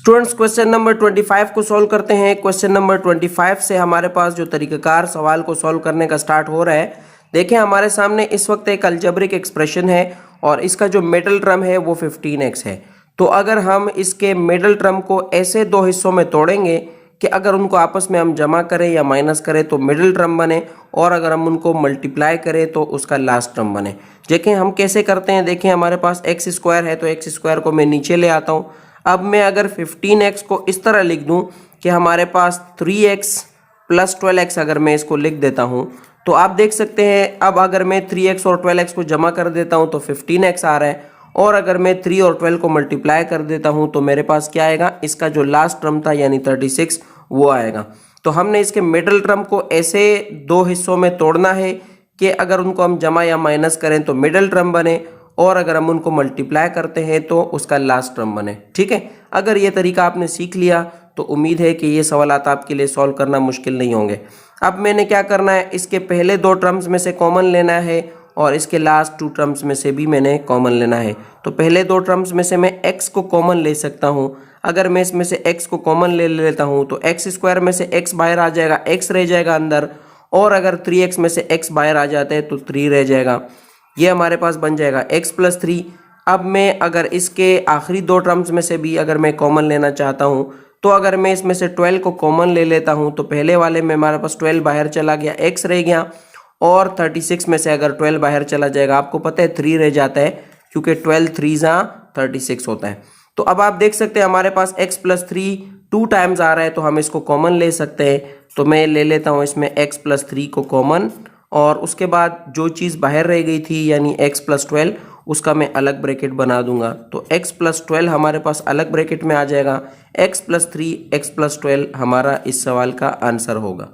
Students question number 25 को solve करते हैं। क्वेश्चन नंबर 25 से हमारे पास जो तरीकाकार सवाल को सॉल्व करने का स्टार्ट हो रहा है। देखें हमारे सामने इस वक्त एक अलजेब्रिक एक्सप्रेशन है और इसका जो मिडिल टर्म है वो 15x है। तो अगर हम इसके मिडिल टर्म को ऐसे दो हिस्सों में तोड़ेंगे कि अगर उनको आपस में हम जमा करें या माइनस करें तो मिडिल टर्म बने, और अगर हम उनको मल्टीप्लाई करें तो उसका लास्ट टर्म बने। देखें हम कैसे करते हैं। देखें हमारे पास एक्स स्क्वायर है तो एक्स स्क्वायर को मैं नीचे ले आता हूँ। अब मैं अगर 15x को इस तरह लिख दूं कि हमारे पास 3x प्लस 12x अगर मैं इसको लिख देता हूं तो आप देख सकते हैं अब अगर मैं 3x और 12x को जमा कर देता हूं तो 15x आ रहा है, और अगर मैं 3 और 12 को मल्टीप्लाई कर देता हूं तो मेरे पास क्या आएगा, इसका जो लास्ट टर्म था यानी 36 वो आएगा। तो हमने इसके मिडिल टर्म को ऐसे दो हिस्सों में तोड़ना है कि अगर उनको हम जमा या माइनस करें तो मिडिल टर्म बने, और अगर हम उनको मल्टीप्लाई करते हैं तो उसका लास्ट टर्म बने। ठीक है, अगर ये तरीका आपने सीख लिया तो उम्मीद है कि ये सवालात आपके लिए सॉल्व करना मुश्किल नहीं होंगे। अब मैंने क्या करना है, इसके पहले दो टर्म्स में से कॉमन लेना है और इसके लास्ट टू टर्म्स में से भी मैंने कॉमन लेना है। तो पहले दो टर्म्स में से मैं x को कॉमन ले सकता हूँ। अगर मैं इसमें से x को कॉमन ले लेता हूँ तो एक्स स्क्वायर में से x बाहर आ जाएगा, x रह जाएगा अंदर, और अगर 3x में से x बाहर आ जाता है तो 3 रह जाएगा। ये हमारे पास बन जाएगा x प्लस 3। अब मैं अगर इसके आखिरी दो टर्म्स में से भी अगर मैं कॉमन लेना चाहता हूँ तो अगर मैं इसमें से 12 को कॉमन ले लेता हूँ तो पहले वाले में हमारे पास 12 बाहर चला गया, x रह गया, और 36 में से अगर 12 बाहर चला जाएगा, आपको पता है 3 रह जाता है क्योंकि 12 3 36 होता है। तो अब आप देख सकते हैं हमारे पास x प्लस 3 2 टाइम्स आ रहा है तो हम इसको कॉमन ले सकते हैं। तो मैं ले लेता हूँ इसमें x प्लस 3 को कॉमन, और उसके बाद जो चीज़ बाहर रह गई थी यानी x प्लस 12 उसका मैं अलग ब्रैकेट बना दूंगा। तो x प्लस 12 हमारे पास अलग ब्रैकेट में आ जाएगा, x प्लस 3 x प्लस 12 हमारा इस सवाल का आंसर होगा।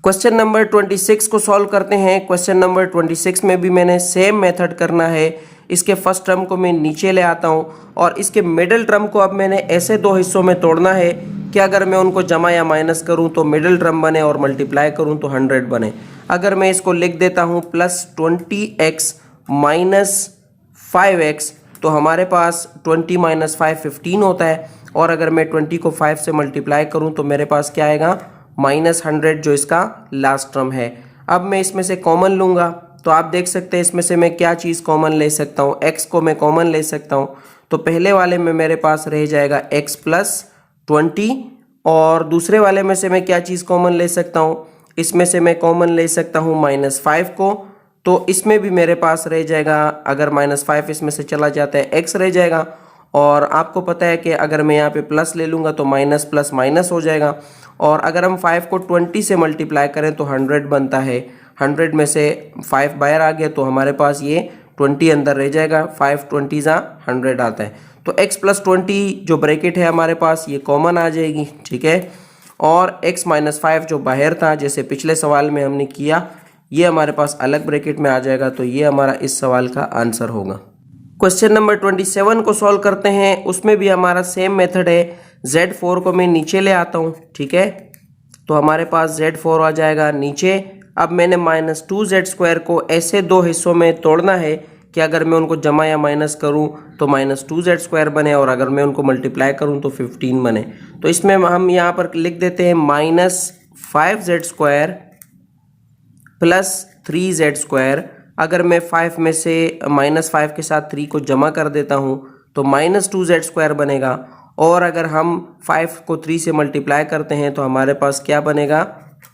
क्वेश्चन नंबर 26 को सॉल्व करते हैं। क्वेश्चन नंबर 26 में भी मैंने सेम मेथड करना है। इसके फर्स्ट टर्म को मैं नीचे ले आता हूँ और इसके मिडिल टर्म को अब मैंने ऐसे दो हिस्सों में तोड़ना है कि अगर मैं उनको जमा या माइनस करूँ तो मिडिल टर्म बने और मल्टीप्लाई करूँ तो 100 बने। अगर मैं इसको लिख देता हूँ प्लस 20x माइनस 5x तो हमारे पास 20 माइनस 5 15 होता है, और अगर मैं 20 को 5 से मल्टीप्लाई करूँ तो मेरे पास क्या आएगा, माइनस 100 जो इसका लास्ट टर्म है। अब मैं इसमें से कॉमन लूँगा तो आप देख सकते हैं इसमें से मैं क्या चीज़ कॉमन ले सकता हूँ, x को मैं कॉमन ले सकता हूँ। तो पहले वाले में मेरे पास रह जाएगा x प्लस 20, और दूसरे वाले में से मैं क्या चीज़ कॉमन ले सकता हूँ, इसमें से मैं कॉमन ले सकता हूँ माइनस 5 को। तो इसमें भी मेरे पास रह जाएगा, अगर माइनस 5 इसमें से चला जाता है x रह जाएगा, और आपको पता है कि अगर मैं यहाँ पे प्लस ले लूँगा तो माइनस प्लस माइनस हो जाएगा, और अगर हम 5 को 20 से मल्टीप्लाई करें तो 100 बनता है। 100 में से 5 बाहर आ गया तो हमारे पास ये 20 अंदर रह जाएगा, 5 20 100 आता है। तो x प्लस 20 जो ब्रैकेट है हमारे पास ये कॉमन आ जाएगी। ठीक है, और x माइनस 5 जो बाहर था जैसे पिछले सवाल में हमने किया ये हमारे पास अलग ब्रैकेट में आ जाएगा। तो ये हमारा इस सवाल का आंसर होगा। क्वेश्चन नंबर 27 को सॉल्व करते हैं। उसमें भी हमारा सेम मेथड है। Z4 को मैं नीचे ले आता हूँ। ठीक है, तो हमारे पास Z4 आ जाएगा नीचे। अब मैंने माइनस 2z² को ऐसे दो हिस्सों में तोड़ना है कि अगर मैं उनको जमा या माइनस करूं तो माइनस 2z² बने, और अगर मैं उनको मल्टीप्लाई करूं तो 15 बने। तो इसमें हम यहाँ पर लिख देते हैं माइनस 5z² प्लस 3z²। अगर मैं 5 में से माइनस 5 के साथ 3 को जमा कर देता हूँ तो माइनस 2z² बनेगा, और अगर हम 5 को 3 से मल्टीप्लाई करते हैं तो हमारे पास क्या बनेगा,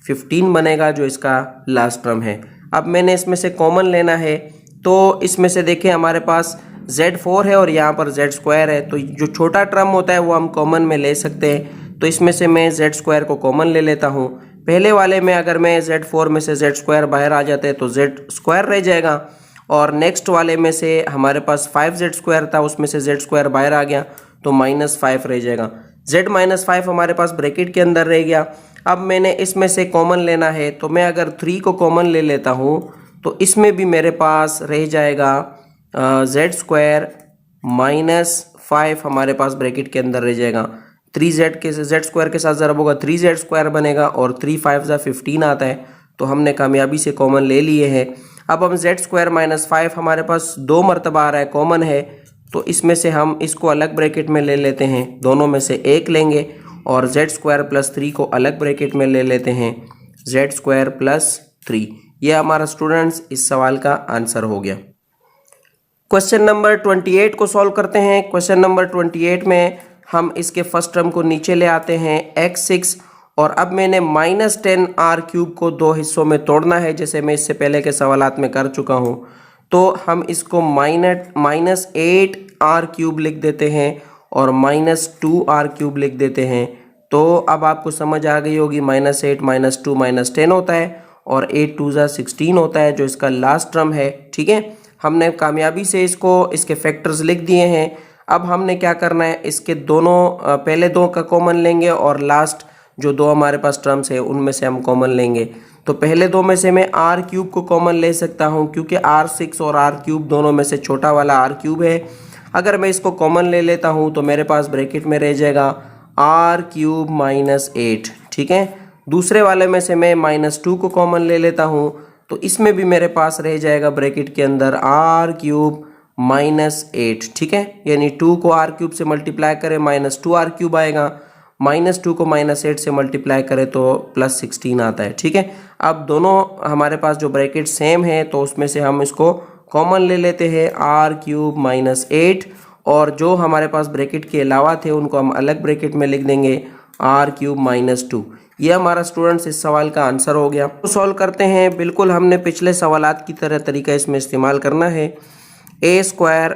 15 बनेगा जो इसका लास्ट टर्म है। अब मैंने इसमें से कॉमन लेना है, तो इसमें से देखें हमारे पास Z4 है और यहाँ पर Z² है, तो जो छोटा टर्म होता है वो हम कॉमन में ले सकते हैं। तो इसमें से मैं Z² को कॉमन ले लेता हूँ। पहले वाले में अगर मैं Z4 में से Z² बाहर आ जाते हैं तो Z² रह जाएगा, और नेक्स्ट वाले में से हमारे पास 5z² था उसमें से Z² बाहर आ गया तो माइनस 5 रह जाएगा। Z माइनस 5 हमारे पास ब्रैकेट के अंदर रह गया। अब मैंने इसमें से कॉमन लेना है, तो मैं अगर 3 को कॉमन ले लेता हूँ तो इसमें भी मेरे पास रह जाएगा Z² माइनस 5 हमारे पास ब्रैकेट के अंदर रह जाएगा। 3z के Z² के साथ ज़रब होगा 3z² बनेगा, और 3 5 15 आता है, तो हमने कामयाबी से कॉमन ले लिए हैं। अब हम Z² माइनस 5 हमारे पास 2 मरतबा आ रहा है, कॉमन है, तो इसमें से हम इसको अलग ब्रैकेट में ले लेते हैं, दोनों में से एक लेंगे और जेड स्क्वायर प्लस 3 को अलग ब्रैकेट में ले लेते हैं, जेड स्क्वायर प्लस 3। यह हमारा स्टूडेंट्स इस सवाल का आंसर हो गया। क्वेश्चन नंबर 28 को सॉल्व करते हैं। क्वेश्चन नंबर 28 में हम इसके फर्स्ट टर्म को नीचे ले आते हैं x6 और अब मैंने -10r³ को दो हिस्सों में तोड़ना है, जैसे मैं इससे पहले के सवालात में कर चुका हूँ। तो हम इसको -8r³ लिख देते हैं और -2r³ लिख देते हैं। तो अब आपको समझ आ गई होगी, -8 -2 -10 होता है और 8 2 16 होता है, जो इसका लास्ट टर्म है। ठीक है, हमने कामयाबी से इसके फैक्टर्स लिख दिए हैं। अब हमने क्या करना है, इसके दोनों पहले दो का कॉमन लेंगे और लास्ट जो दो हमारे पास टर्म्स है उनमें से हम कॉमन लेंगे। तो पहले दो में से मैं r³ को कॉमन ले सकता हूं, क्योंकि r6 और r³ दोनों में से छोटा वाला r³ है। अगर मैं इसको कॉमन ले लेता हूं तो मेरे पास ब्रैकेट में रह जाएगा r³ - 8। ठीक है, दूसरे वाले में से मैं -2 को कॉमन ले लेता हूं तो इसमें भी मेरे पास रह जाएगा ब्रैकेट के अंदर r³ - 8। ठीक है, यानी 2 को r³ से मल्टीप्लाई करें -2r³ आएगा, -2 को -8 से मल्टीप्लाई करें तो +16 आता है। ठीक है, अब दोनों हमारे पास जो ब्रैकेट सेम है तो उसमें से हम इसको कॉमन ले लेते हैं, r³ - 8, और जो हमारे पास ब्रैकेट के अलावा थे उनको हम अलग ब्रैकेट में लिख देंगे, r³ - 2। ये हमारा स्टूडेंट्स इस सवाल का आंसर हो गया। तो सॉल्व करते हैं। बिल्कुल हमने पिछले सवालात की तरह तरीका इसमें इस्तेमाल करना है। a²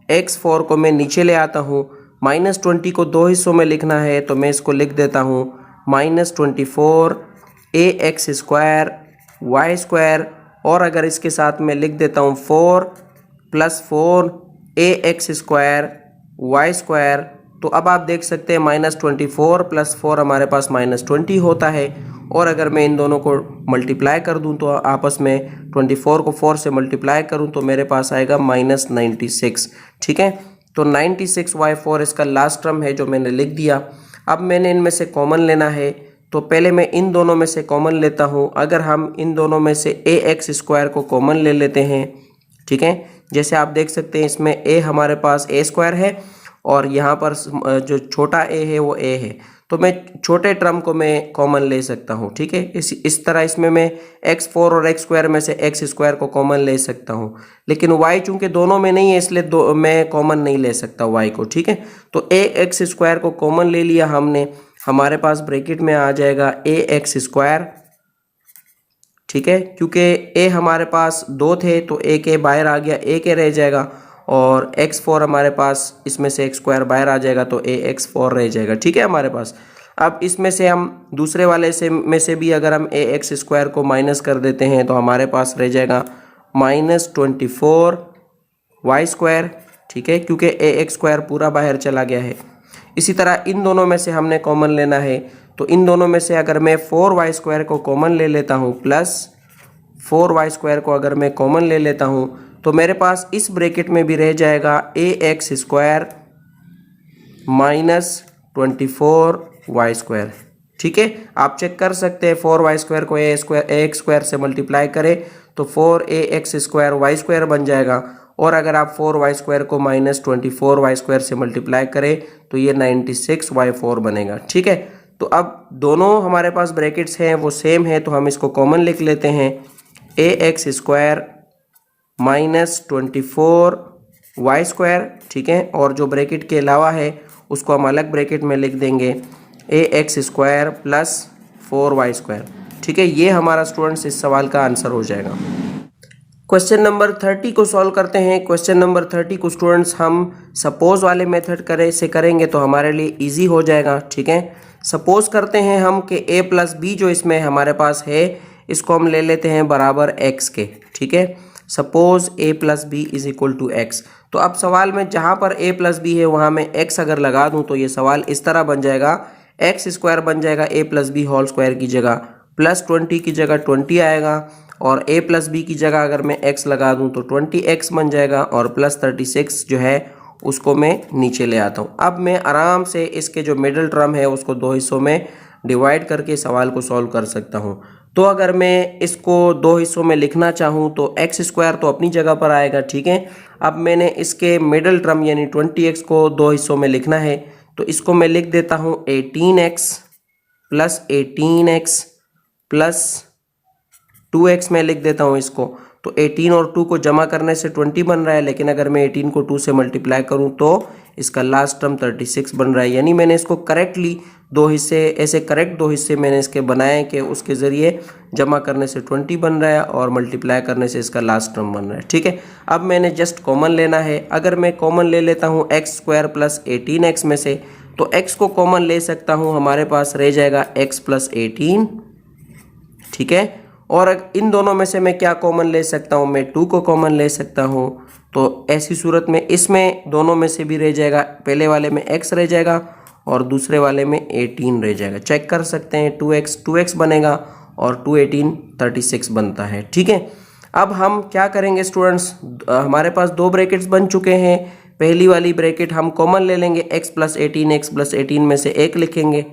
x4 को मैं नीचे ले आता हूँ, -20 को दो हिस्सों में लिखना है तो मैं इसको लिख देता हूँ -24 ax² y², और अगर इसके साथ में लिख देता हूँ 4 + 4 ax² y²। तो अब आप देख सकते हैं -24 + 4 हमारे पास -20 होता है, और अगर मैं इन दोनों को मल्टीप्लाई कर दूं तो आपस में 24 को 4 से मल्टीप्लाई करूं तो मेरे पास आएगा -96। ठीक है, तो 96y4 इसका लास्ट टर्म है जो मैंने लिख दिया। अब मैंने इनमें से कॉमन लेना है, तो पहले मैं इन दोनों में से कॉमन लेता हूं। अगर हम इन दोनों में से ax² को कॉमन ले लेते हैं, ठीक है, जैसे आप देख सकते हैं इसमें a हमारे पास a² है और यहाँ पर जो छोटा a है वो a है, तो मैं छोटे टर्म को मैं कॉमन ले सकता हूँ। ठीक है, इस तरह इसमें मैं x4 और x² में से x² को कॉमन ले सकता हूँ, लेकिन y चूंकि दोनों में नहीं है इसलिए मैं कॉमन नहीं ले सकता y को। ठीक है, तो ax² को कॉमन ले लिया हमने, हमारे पास ब्रैकेट में आ जाएगा ax²। ठीक है, क्योंकि a हमारे पास दो थे तो एक a बाहर आ गया, एक a रह जाएगा, और x4 हमारे पास इसमें से x² बाहर आ जाएगा तो ax4 रह जाएगा। ठीक है हमारे पास। अब इसमें से हम दूसरे वाले में से भी अगर हम ax² को माइनस कर देते हैं तो हमारे पास रह जाएगा -24 y²। ठीक है, क्योंकि ax² पूरा बाहर चला गया है। इसी तरह इन दोनों में से हमने कॉमन लेना है, तो इन दोनों में से अगर मैं 4y² को कॉमन ले लेता हूँ प्लस 4y² को अगर मैं कॉमन ले लेता हूँ तो मेरे पास इस ब्रैकेट में भी रह जाएगा ax² - 24y²। ठीक है, आप चेक कर सकते हैं, 4y² को ax² से मल्टीप्लाई करें तो 4ax² y² बन जाएगा, और अगर आप 4y² को -24y² से मल्टीप्लाई करें तो ये 96y4 बनेगा। ठीक है, तो अब दोनों हमारे पास ब्रैकेट्स हैं वो सेम है तो हम इसको कॉमन लिख लेते हैं, ax² - 24y²। ठीक है, और जो ब्रैकेट के अलावा है उसको हम अलग ब्रैकेट में लिख देंगे, ax² + 4y²। ठीक है, ये हमारा स्टूडेंट्स इस सवाल का आंसर हो जाएगा। क्वेश्चन नंबर 30 को सॉल्व करते हैं। क्वेश्चन नंबर 30 को स्टूडेंट्स हम सपोज वाले मेथड से करेंगे तो हमारे लिए इजी हो जाएगा। ठीक है, सपोज करते हैं हम कि a + b जो इसमें हमारे पास है इसको हम ले लेते हैं बराबर x के। ठीक है, सपोज a + b = x। तो अब सवाल में जहाँ पर a + b है वहाँ मैं x अगर लगा दूँ तो ये सवाल इस तरह बन जाएगा, x² बन जाएगा a + b होल स्क्वायर की जगह, +20 की जगह 20 आएगा, और a + b की जगह अगर मैं x लगा दूँ तो 20x बन जाएगा, और +36 जो है उसको मैं नीचे ले आता हूँ। अब मैं आराम से इसके जो मिडिल टर्म है उसको दो हिस्सों में डिवाइड करके सवाल को सॉल्व कर सकता हूँ। तो अगर मैं इसको दो हिस्सों में लिखना चाहूँ तो एक्स स्क्वायर तो अपनी जगह पर आएगा, ठीक है। अब मैंने इसके मिडल टर्म यानी 20x को दो हिस्सों में लिखना है, तो इसको मैं लिख देता हूँ 18x plus 18x plus 2x में लिख देता हूँ इसको। तो 18 और 2 को जमा करने से 20 बन रहा है, लेकिन अगर मैं 18 को 2 से मल्टीप्लाई करूँ तो इसका लास्ट टर्म 36 बन रहा है। यानी मैंने इसको करेक्टली दो हिस्से, ऐसे करेक्ट दो हिस्से मैंने इसके बनाए कि उसके ज़रिए जमा करने से 20 बन रहा है और मल्टीप्लाई करने से इसका लास्ट टर्म बन रहा है, ठीक है। अब मैंने जस्ट कॉमन लेना है। अगर मैं कॉमन ले लेता हूँ एक्स स्क्वायर प्लस 18x में से, तो x को कॉमन ले सकता हूँ, हमारे पास रह जाएगा x प्लस 18, ठीक है। और इन दोनों में से मैं क्या कॉमन ले सकता हूँ, मैं 2 को कॉमन ले सकता हूँ। तो ऐसी सूरत में इसमें दोनों में से भी रह जाएगा, पहले वाले में x रह जाएगा और दूसरे वाले में 18 रह जाएगा। चेक कर सकते हैं, 2x बनेगा और 2 18 36 बनता है, ठीक है। अब हम क्या करेंगे स्टूडेंट्स, हमारे पास दो ब्रैकेट्स बन चुके हैं। पहली वाली ब्रैकेट हम कॉमन ले लेंगे, x प्लस 18 में से एक लिखेंगे,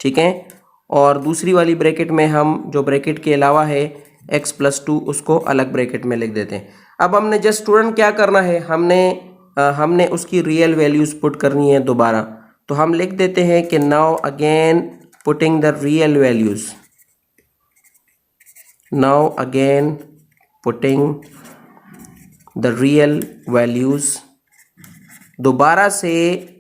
ठीक है। और दूसरी वाली ब्रैकेट में हम जो ब्रैकेट के अलावा है x प्लस 2 उसको अलग ब्रैकेट में लिख देते हैं। अब हमने जस्ट स्टूडेंट क्या करना है, हमने उसकी रियल वैल्यूज पुट करनी है दोबारा। तो हम लिख देते हैं कि now again putting the real values, now again putting the real values. दोबारा से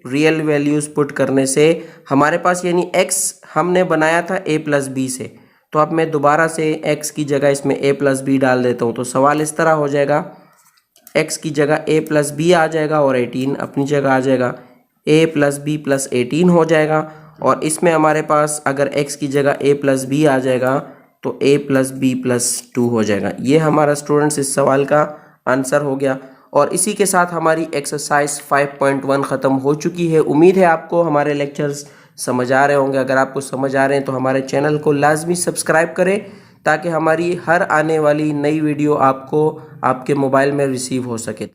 रियल वैल्यूज पुट करने से हमारे पास यानी x हमने बनाया था a प्लस बी से, तो अब मैं दोबारा से x की जगह इसमें a प्लस बी डाल देता हूँ। तो सवाल इस तरह हो जाएगा, x की जगह a प्लस बी आ जाएगा और 18 अपनी जगह आ जाएगा, a प्लस बी प्लस 18 हो जाएगा। और इसमें हमारे पास अगर x की जगह a प्लस बी आ जाएगा तो a प्लस बी प्लस 2 हो जाएगा। ये हमारा स्टूडेंट्स इस सवाल का आंसर हो गया। और इसी के साथ हमारी एक्सरसाइज 5.1 ख़त्म हो चुकी है। उम्मीद है आपको हमारे लेक्चर्स समझ आ रहे होंगे। अगर आपको समझ आ रहे हैं तो हमारे चैनल को लाजमी सब्सक्राइब करें ताकि हमारी हर आने वाली नई वीडियो आपको आपके मोबाइल में रिसीव हो सके।